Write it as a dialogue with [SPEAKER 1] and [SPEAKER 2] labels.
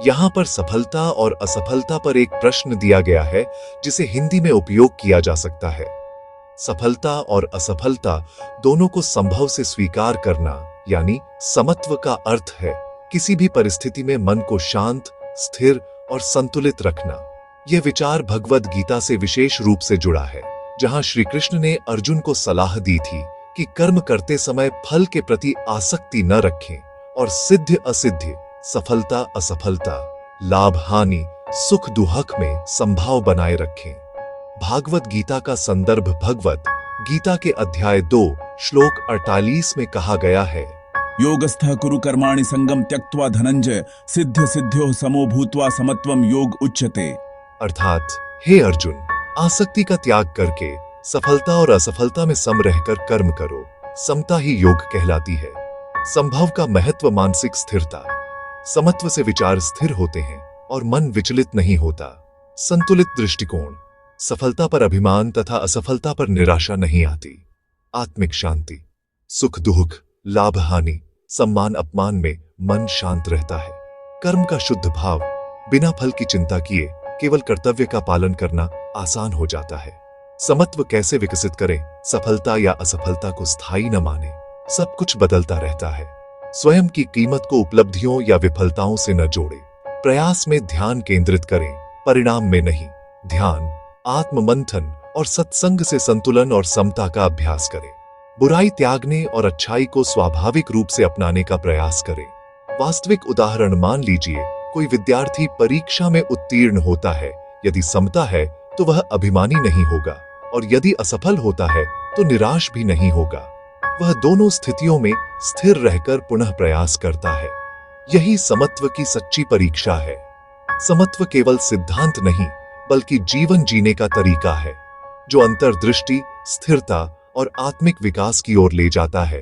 [SPEAKER 1] यहाँ पर सफलता और असफलता पर एक प्रश्न दिया गया है जिसे हिंदी में उपयोग किया जा सकता है। सफलता और असफलता दोनों को संभव से स्वीकार करना यानी समत्व का अर्थ है किसी भी परिस्थिति में मन को शांत, स्थिर और संतुलित रखना। यह विचार भगवद गीता से विशेष रूप से जुड़ा है, जहां श्री कृष्ण ने अर्जुन को सलाह दी थी कि कर्म करते समय फल के प्रति आसक्ति न रखें और सिद्ध असिद्ध, सफलता असफलता, लाभ हानि, सुख दुख में संभाव बनाए रखें। भागवत गीता का संदर्भ भगवत गीता के अध्याय 2 श्लोक 48 में कहा गया है,
[SPEAKER 2] योगस्थः कुरु कर्माणि संगम त्यक्त्वा धनंजय सिद्ध सिद्ध्यो समो भूत्वा समत्वम योग उच्यते।
[SPEAKER 1] अर्थात हे अर्जुन, आसक्ति का त्याग करके सफलता और असफलता में सम रहकर कर्म करो, समता ही योग कहलाती है। संभव का महत्व मानसिक स्थिरता, समत्व से विचार स्थिर होते हैं और मन विचलित नहीं होता। संतुलित दृष्टिकोण, सफलता पर अभिमान तथा असफलता पर निराशा नहीं आती। आत्मिक शांति, सुख दुख, लाभ हानि, सम्मान अपमान में मन शांत रहता है। कर्म का शुद्ध भाव, बिना फल की चिंता किए केवल कर्तव्य का पालन करना आसान हो जाता है। समत्व कैसे विकसित करें? सफलता या असफलता को स्थायी न माने, सब कुछ बदलता रहता है। स्वयं की कीमत को उपलब्धियों या विफलताओं से न जोड़ें। प्रयास में ध्यान केंद्रित करें, परिणाम में नहीं। ध्यान, आत्ममंथन और सत्संग से संतुलन और समता का अभ्यास करें। बुराई त्यागने और अच्छाई को स्वाभाविक रूप से अपनाने का प्रयास करें। वास्तविक उदाहरण मान लीजिए, कोई विद्यार्थी परीक्षा में उत्तीर्ण होता है। यदि समता है तो वह अभिमानी नहीं होगा और यदि असफल होता है तो निराश भी नहीं होगा। वह दोनों स्थितियों में स्थिर रहकर पुनः प्रयास करता है। यही समत्व की सच्ची परीक्षा है। समत्व केवल सिद्धांत नहीं बल्कि जीवन जीने का तरीका है, जो अंतर्दृष्टि, स्थिरता और आत्मिक विकास की ओर ले जाता है।